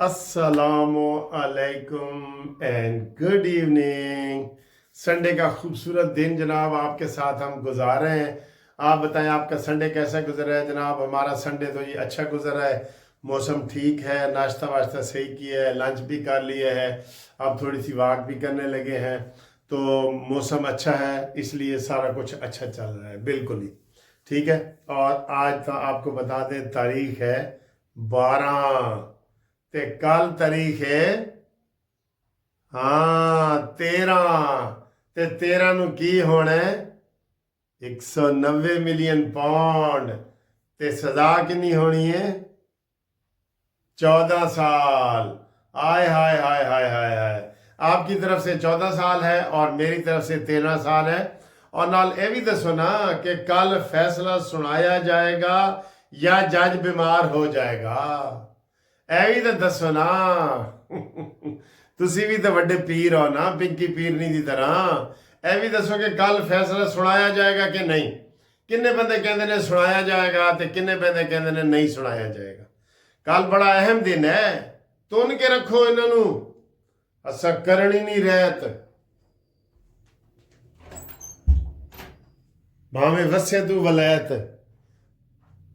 अस्सलामु अलैकुम and good evening. Sunday का खूबसूरत दिन जनाब आपके साथ हम गुजार रहे हैं। आप बताएं आपका संडे कैसा गुजरा है जनाब। हमारा संडे तो ये अच्छा गुजरा है, मौसम ठीक है, नाश्ता वाश्ता सही किया है, लंच भी कर लिया है, अब थोड़ी सी वॉक भी करने लगे हैं, तो मौसम अच्छा है, इसलिए सारा कुछ अच्छा चल रहा है, बिल्कुल ही ठीक है। और आज तो आपको बता दें तारीख है 12 ਤੇ ਕੱਲ ਤਾਰੀਖ ਹੈ 13 ਤੇ 13 ਨੂੰ ਕੀ ਹੋਣਾ ਹੈ 190 ਮਿਲੀਅਨ ਪਾਉਂਡ ਤੇ ਸਜ਼ਾ ਕਿੰਨੀ ਹੋਣੀ ਹੈ 14 साल। आय हाय हाय हाय हाय हाय। आपकी तरफ से 14 साल है और मेरी तरफ से 13 साल है। और नाल ये भी दसो ना कि कल फैसला सुनाया जाएगा या जज बीमार हो जाएगा। ਇਹ ਵੀ ਤਾਂ ਦੱਸੋ ਨਾ ਤੁਸੀਂ ਵੀ ਤਾਂ ਵੱਡੇ ਪੀਰ ਹੋ ਨਾ, ਪਿੰਕੀ ਪੀਰਨੀ ਦੀ ਤਰ੍ਹਾਂ। ਇਹ ਵੀ ਦੱਸੋ ਕਿ ਕੱਲ ਫੈਸਲਾ ਸੁਣਾਇਆ ਜਾਏਗਾ ਕਿ ਨਹੀਂ। ਕਿੰਨੇ ਬੰਦੇ ਕਹਿੰਦੇ ਨੇ ਸੁਣਾਇਆ ਜਾਏਗਾ ਤੇ ਕਿੰਨੇ ਬੰਦੇ ਕਹਿੰਦੇ ਨੇ ਨਹੀਂ ਸੁਣਾਇਆ ਜਾਏਗਾ। ਕੱਲ ਬੜਾ ਅਹਿਮ ਦਿਨ ਹੈ, ਤੁੰਨ ਕੇ ਰੱਖੋ ਇਹਨਾਂ ਨੂੰ, ਅਸਾਂ ਕਰਨੀ ਨਹੀਂ ਰਹਿਤ। ਭਾਵੇਂ ਵਸੇ ਤੂੰ ਵਲੈਤ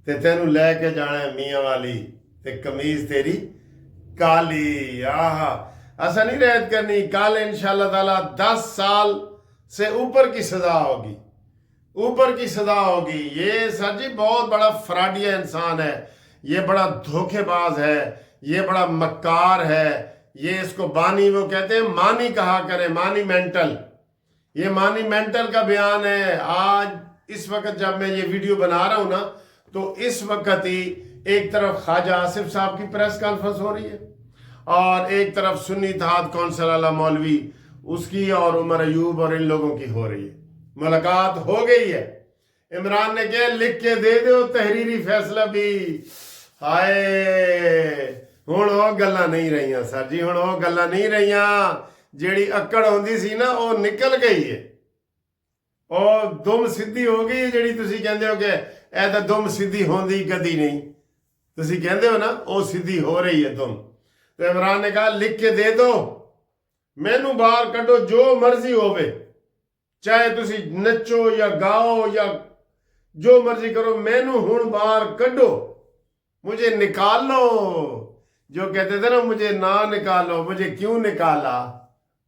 ਤੇ ਤੈਨੂੰ ਲੈ ਕੇ ਜਾਣਾ ਮੀਆਂ ਵਾਲੀ ਤੇ कमीज तेरी काली। आहा ऐसा नहीं रहत करनी। कल इंशाल्लाह ताला 10 साल से ऊपर की सजा होगी, ऊपर की सजा होगी। ये सर जी बहुत बड़ा फ्रॉडिया इंसान है, ये बड़ा धोखेबाज है, ये बड़ा मक्कार है। ये इसको बानी वो कहते हैं, मानी कहा करे, मानी मेंटल। ये मानी मेंटल का बयान है। आज इस वक्त जब मैं ये वीडियो बना रहा हूं ना, तो इस वक्त ही एक तरफ ख्वाजा आसिफ साहब की प्रेस कॉन्फ्रेंस हो रही है और एक तरफ सुन्नी इत्तेहाद कौंसिल वाला मौलवी उसकी और उमर अयूब और इन लोगों की हो रही है। मुलाकात हो गई है। इमरान ने क्या लिख के दे दो तहरीरी फैसला भी। हाय हुण वो गल्लां नहीं रहियां सर जी, हुण वो गल्लां नहीं रहियां। ਜਿਹੜੀ अक्कड़ होंदी सी ना वो निकल गई है। ਉਹ ਦੁਮ ਸਿੱਧੀ ਹੋ ਗਈ ਜਿਹੜੀ ਤੁਸੀਂ ਕਹਿੰਦੇ ਹੋ ਕਿ ਇਹ ਤਾਂ ਦੁਮ ਸਿੱਧੀ ਹੁੰਦੀ ਕਦੀ ਨਹੀਂ। ਤੁਸੀਂ ਕਹਿੰਦੇ ਹੋ ਨਾ ਉਹ ਸਿੱਧੀ ਹੋ ਰਹੀ ਹੈ ਦੁਮ। ਤੇ ਇਮਰਾਨ ਨੇ ਕਹਾ ਲਿਖ ਕੇ ਦੇ ਦਿਓ, ਮੈਨੂੰ ਬਾਹਰ ਕੱਢੋ, ਜੋ ਮਰਜ਼ੀ ਹੋਵੇ, ਚਾਹੇ ਤੁਸੀਂ ਨੱਚੋ ਜਾਂ ਗਾਓ ਜਾਂ ਜੋ ਮਰਜ਼ੀ ਕਰੋ, ਮੈਨੂੰ ਹੁਣ ਬਾਹਰ ਕੱਢੋ, मुझे निकालो। जो कहते थे ना मुझे ना निकालो, मुझे क्यों निकाला,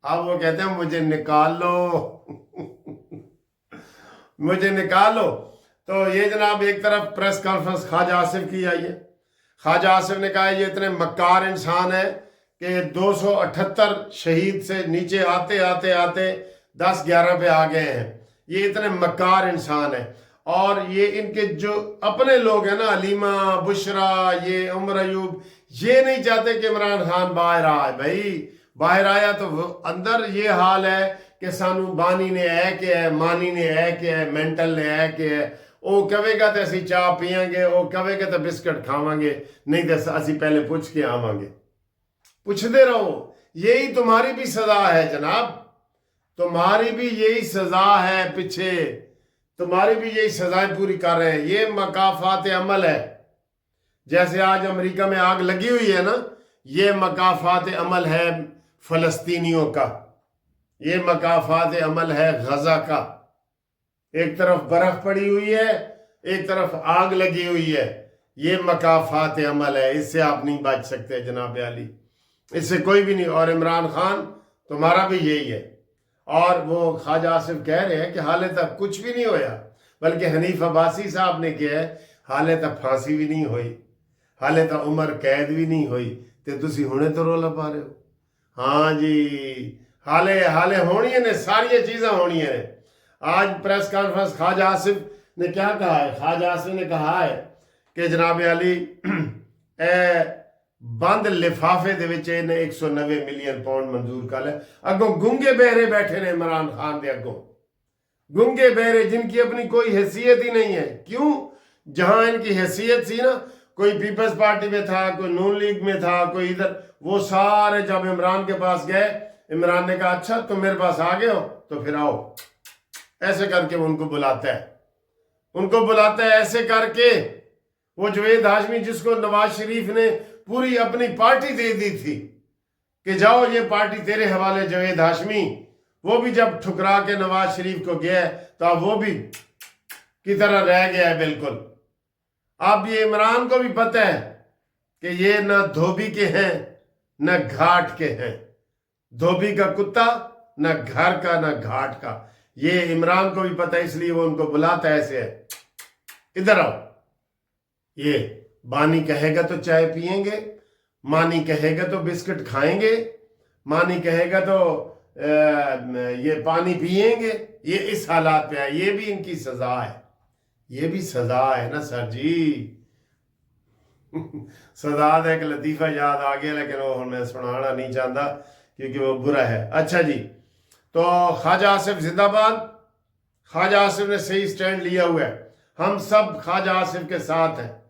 अब वो कहते हैं मुझे निकालो मुझे निकालो। तो ये जनाब एक तरफ प्रेस कॉन्फ्रेंस ख्वाजा आसिफ की आई है। ख्वाजा आसिफ ने कहा ये इतने मक्कार इंसान है कि 278 शहीद से नीचे आते आते आते 10-11 पे आ गए हैं। ये इतने मक्कार इंसान है और ये इनके जो अपने लोग हैं ना, अलीमा, बुशरा, ये उमर अयूब, ये नहीं चाहते कि इमरान खान बाहर आए। भाई बाहर आया तो अंदर ये हाल है कि सानू बानी ने ऐ के है, मानी ने ऐ के है, मेंटल ने ऐ के है। ਉਹ ਕਹੇਗਾ ਤੇ ਅਸੀਂ ਚਾਹ ਪੀਵਾਂਗੇ, ਉਹ ਕਹੇਗਾ ਤੇ ਬਿਸਕਟ ਖਾਵਾਂਗੇ, नहीं तो ਅਸੀਂ पहले पूछ के आवांगे। पूछते रहो, यही तुम्हारी भी सजा है जनाब, तुम्हारी भी यही सजा है। पीछे तुम्हारी भी यही सजाएं पूरी कर रहे हैं। ये मकाफात अमल है। जैसे आज अमेरिका में आग लगी हुई है ना, ये मकाफात अमल है फलस्तीनियों का, ये मकाफात अमल है गजा का। एक तरफ बर्फ पड़ी हुई है, एक तरफ आग लगी हुई है। ये मकाफात अमल है, इससे आप नहीं बच सकते जनाब अली, इससे कोई भी नहीं। और इमरान खान तुम्हारा भी यही है। और वो ख्वाजा आसिफ कह रहे हैं कि हाले तक कुछ भी नहीं होया, बल्कि हनीफ अब्बासी साहब ने कहा है हाले तक फांसी भी नहीं हुई, हाले तक उम्र कैद भी नहीं हुई, तो तुसी हुणे तो रोला पा रहे हो। हाँ जी, हाले हाले होनी ने, सारिया चीज़ां होनी ने। आज प्रेस कॉन्फ्रेंस ख्वाजा आसिफ ने क्या कहा है? ख्वाजा आसिफ ने कहा है कि जनाब अली बंद लिफाफे दे विच इन्हें 190 मिलियन पाउंड मंजूर कर लिया। अगों गूंगे बहरे बैठे ने इमरान खान दे अगों, गूंगे बहरे जिनकी अपनी कोई हैसियत ही नहीं है। क्यों? जहां इनकी हैसियत थी ना, कोई पीपल्स पार्टी में था, कोई नून लीग में था, कोई इधर, वो सारे जब इमरान के पास गए, इमरान ने कहा अच्छा तुम मेरे पास आ गए हो तो फिर आओ। ऐसे करके उनको बुलाता है, उनको बुलाता है ऐसे करके। वो जवेद हाशमी जिसको नवाज शरीफ ने पूरी अपनी पार्टी दे दी थी कि जाओ ये पार्टी तेरे हवाले जावेद हाशमी, वो भी जब ठुकरा के नवाज शरीफ को गया तो अब वो भी की तरह रह गया है बिल्कुल। अब ये इमरान को भी पता है कि ये न धोबी के हैं न घाट के हैं, धोबी का कुत्ता न घर का न घाट का, ये इमरान को भी पता है, इसलिए वो उनको बुलाता है ऐसे है, इधर आओ। ये बानी कहेगा तो चाय पिएंगे, मानी कहेगा तो बिस्किट खाएंगे, मानी कहेगा तो ये पानी पिएंगे। ये इस हालात पे है, ये भी इनकी सजा है, ये भी सजा है ना सर जी। सजा है कि लतीफ़ा याद आ गया, लेकिन वो मैं सुनाना नहीं चाहता क्योंकि वो बुरा है। अच्छा जी, तो ख्वाजा आसिफ जिंदाबाद। ख्वाजा आसिफ ने सही स्टैंड लिया हुआ है, हम सब ख्वाजा आसिफ के साथ हैं।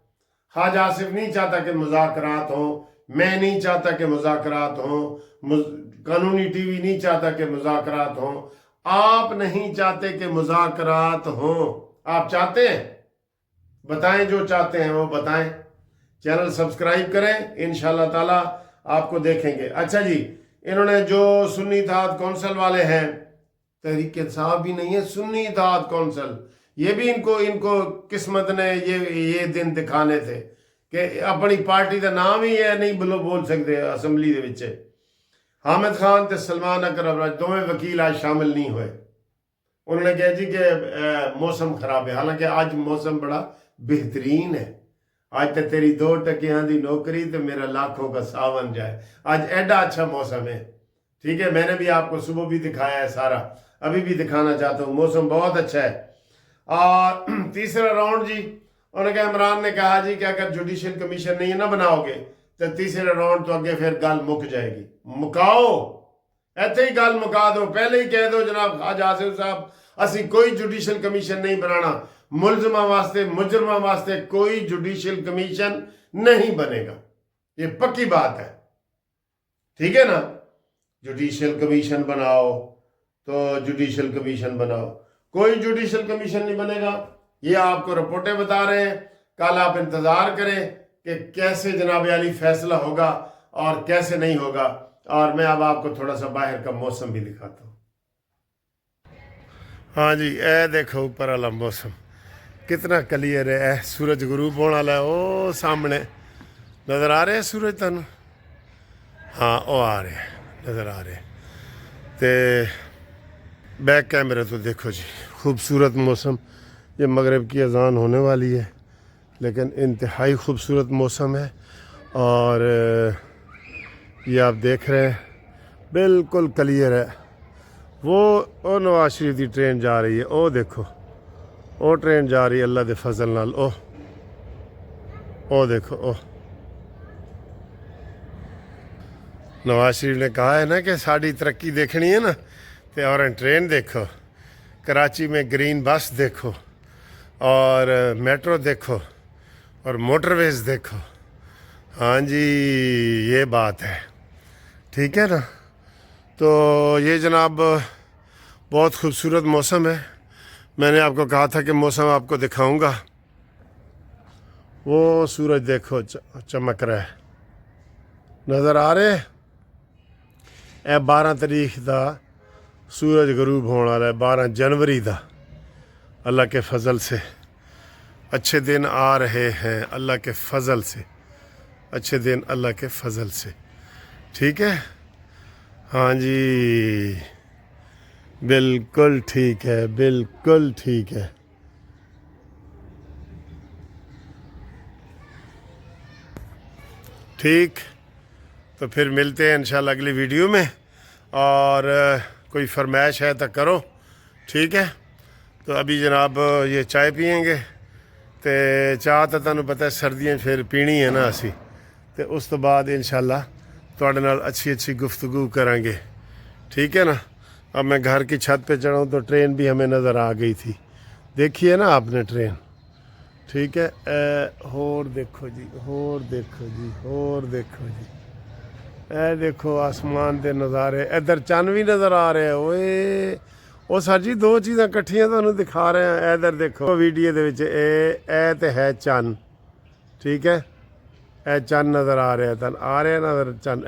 ख्वाजा आसिफ नहीं चाहता कि मुज़ाकरात हों, मैं नहीं चाहता कि मुज़ाकरात हों, कानूनी टीवी नहीं चाहता कि मुज़ाकरात हों, आप नहीं चाहते कि मुज़ाकरात हों। आप चाहते हैं? बताएं, जो चाहते हैं वो बताएं। चैनल सब्सक्राइब करें, इंशाल्लाह ताला आपको देखेंगे। अच्छा जी, इन्होंने जो सुन्नी इत्तेहाद कौंसिल वाले हैं, तहरीक इंसाफ भी नहीं है, सुन्नी इत्तेहाद कौंसिल, ये भी इनको किस्मत ने ये दिन दिखाने थे कि अपनी पार्टी का नाम ही है नहीं बोल सकते असम्बली दे विच। हामिद खान ते सलमान अकरम दोवें वकील आज शामिल नहीं हुए। उन्होंने कहा जी कि मौसम खराब है, हालांकि आज मौसम बड़ा बेहतरीन है। आज तो तेरी 2 टकियां दी नौकरी तो मेरा लाखों का सावन जाए, आज एडा अच्छा मौसम है। ठीक है, मैंने भी आपको सुबह भी दिखाया है, सारा अभी भी दिखाना चाहता हूँ, मौसम बहुत अच्छा है। और तीसरा राउंड जी, उन्होंने कहा, इमरान ने कहा जी कि अगर जुडिशल कमीशन नहीं ना बनाओगे तो तीसरे राउंड तो अगे फिर गल मुक जाएगी। मुकाओ, ऐसे ही गल मुका दो, पहले ही कह दो जनाब ख्वाजा आसिफ साहब असी कोई जुडिशल कमीशन नहीं बनाना, मुलजमा वास्ते मुजरमा वास्ते कोई जुडिशल कमीशन नहीं बनेगा, ये पक्की बात है। ठीक है ना, जुडिशल कमीशन बनाओ तो जुडिशल कमीशन बनाओ, कोई जुडिशल कमीशन नहीं बनेगा। ये आपको रिपोर्टें बता रहे हैं, कल आप इंतजार करें कि कैसे जनाब अली फैसला होगा और कैसे नहीं होगा। और मैं अब आपको थोड़ा सा बाहर का मौसम भी दिखाता हूँ। हाँ जी, ए देखो ऊपर वाला मौसम कितना क्लियर है, सूरज गुरूब होने वाला है। ओ सामने नज़र आ रहे हैं सूरज तुहानू? हाँ वो आ रहे हैं, नज़र आ रहे हैं। तो बैक कैमरे तो देखो जी, खूबसूरत मौसम। ये मगरिब की अजान होने वाली है, लेकिन इंतहाई खूबसूरत मौसम है। और ये आप देख रहे हैं बिल्कुल क्लियर है। वो नवाज शरीफ की ट्रेन जा रही है, ओ देखो वो ट्रेन जा रही है अल्लाह के फजल नाल। ओ देखो, ओ नवाज शरीफ ने कहा है ना कि साड़ी तरक्की देखनी है ना, तो और ट्रेन देखो, कराची में ग्रीन बस देखो, और मेट्रो देखो, और मोटरवेज देखो। हाँ जी, ये बात है। ठीक है ना, तो ये जनाब बहुत खूबसूरत मौसम है। मैंने आपको कहा था कि मौसम आपको दिखाऊंगा। वो सूरज देखो चमक रहा है, नज़र आ रहे हैं। 12 तारीख का सूरज गरूब होने वाला है, 12 जनवरी का। अल्लाह के फजल से अच्छे दिन आ रहे हैं, अल्लाह के फजल से अच्छे दिन, अल्लाह के फजल से। ठीक है, हाँ जी, बिल्कुल ठीक है, बिल्कुल ठीक है। ठीक, तो फिर मिलते हैं इंशाल्लाह अगली वीडियो में। और कोई फरमाइश है तो करो। ठीक है, तो अभी जनाब ये चाय पियेंगे, तो चाह तो तुहानू पता है सर्दियाँ फिर पीनी है ना असी, तो उस तो बाद इंशाल्लाह तुहाडे नाल अच्छी अच्छी गुफ्तगू करांगे। ठीक है ना। अब मैं घर की छत पे चढ़ाऊँ तो ट्रेन भी हमें नज़र आ गई थी, देखिए ना आपने ट्रेन। ठीक है, होर देखो जी, होर देखो जी, होर देखो जी, ए देखो आसमान के नज़ारे, इधर चन्न भी नज़र आ रहे हैं। ओए ਉਹ ਸਰ ਜੀ 2 ਚੀਜ਼ਾਂ ਇਕੱਠੀਆਂ ਤੁਹਾਨੂੰ ਦਿਖਾ ਰਹੇ ਆ। ਇਧਰ ਦੇਖੋ ਵੀਡੀਓ ਦੇ ਵਿੱਚ ਇਹ ਤੇ ਹੈ ਚੰਨ। ਠੀਕ ਹੈ, ਇਹ ਚੰਨ ਨਜ਼ਰ ਆ ਰਿਹਾ ਤਨ ਆ ਰਿਹਾ ਨਜ਼ਰ ਚੰਨ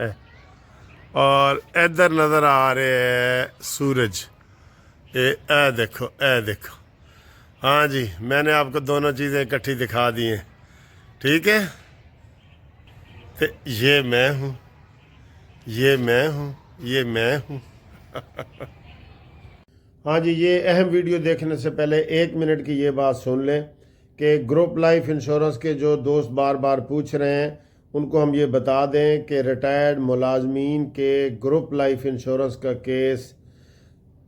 اور ادھر نظر آ رہے ہے سورج اے دیکھو ہاں جی میں نے آپ کو دونوں چیزیں اکٹھی دکھا دی ہیں ٹھیک ہے تو یہ میں ہوں ہاں جی یہ اہم ویڈیو دیکھنے سے پہلے 1 منٹ کی یہ بات سن لیں کہ گروپ لائف انشورنس کے جو دوست بار بار پوچھ رہے ہیں ان کو ہم یہ بتا دیں کہ ریٹائرڈ ملازمین کے گروپ لائف انشورنس کا کیس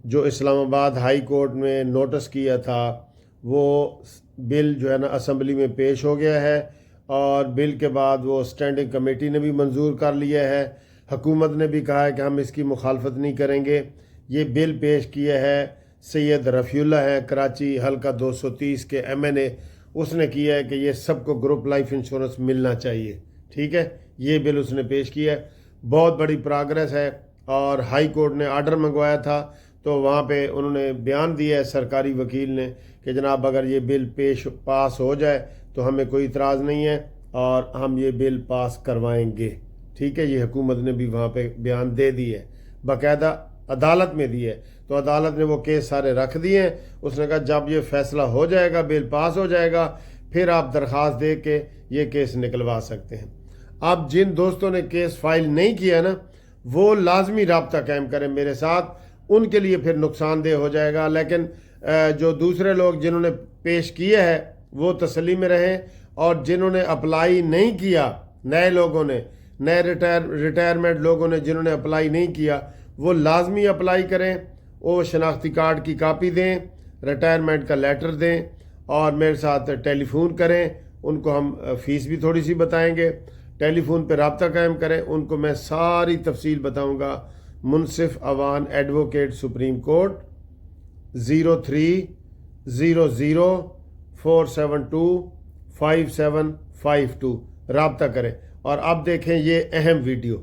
جو اسلام آباد ہائی کورٹ میں نوٹس کیا تھا وہ بل جو ہے نا اسمبلی میں پیش ہو گیا ہے اور بل کے بعد وہ اسٹینڈنگ کمیٹی نے بھی منظور کر لیا ہے. حکومت نے بھی کہا ہے کہ ہم اس کی مخالفت نہیں کریں گے. یہ بل پیش کیا ہے سید رفیع اللہ ہے کراچی حلقہ 230 کے MNA. اس نے کیا ہے کہ یہ سب کو گروپ لائف انشورنس ملنا چاہیے. ٹھیک ہے یہ بل اس نے پیش کیا ہے. بہت بڑی پراگریس ہے اور ہائی کورٹ نے آرڈر منگوایا تھا تو وہاں پہ انہوں نے بیان دیا ہے سرکاری وکیل نے کہ جناب اگر یہ بل پاس ہو جائے تو ہمیں کوئی اعتراض نہیں ہے اور ہم یہ بل پاس کروائیں گے. ٹھیک ہے یہ حکومت نے بھی وہاں پہ بیان دے دی ہے باقاعدہ عدالت میں دی ہے تو عدالت نے وہ کیس سارے رکھ دیے ہیں. اس نے کہا جب یہ فیصلہ ہو جائے گا بل پاس ہو جائے گا پھر آپ درخواست دے کے یہ کیس نکلوا سکتے ہیں. اب جن دوستوں نے کیس فائل نہیں کیا نا وہ لازمی رابطہ قائم کریں میرے ساتھ. ان کے لیے پھر نقصان دہ ہو جائے گا. لیکن جو دوسرے لوگ جنہوں نے پیش کیا ہے وہ تسلی میں رہیں اور جنہوں نے اپلائی نہیں کیا نئے لوگوں نے نئے ریٹائرمنٹ لوگوں نے جنہوں نے اپلائی نہیں کیا وہ لازمی اپلائی کریں. وہ شناختی کارڈ کی کاپی دیں ریٹائرمنٹ کا لیٹر دیں اور میرے ساتھ ٹیلی فون کریں. ان کو ہم فیس بھی تھوڑی سی بتائیں گے. ٹیلی فون پہ رابطہ قائم کریں. ان کو میں ساری تفصیل بتاؤں گا. منصف اوان ایڈوکیٹ سپریم کورٹ 0300472572 رابطہ کریں. اور اب دیکھیں یہ اہم ویڈیو.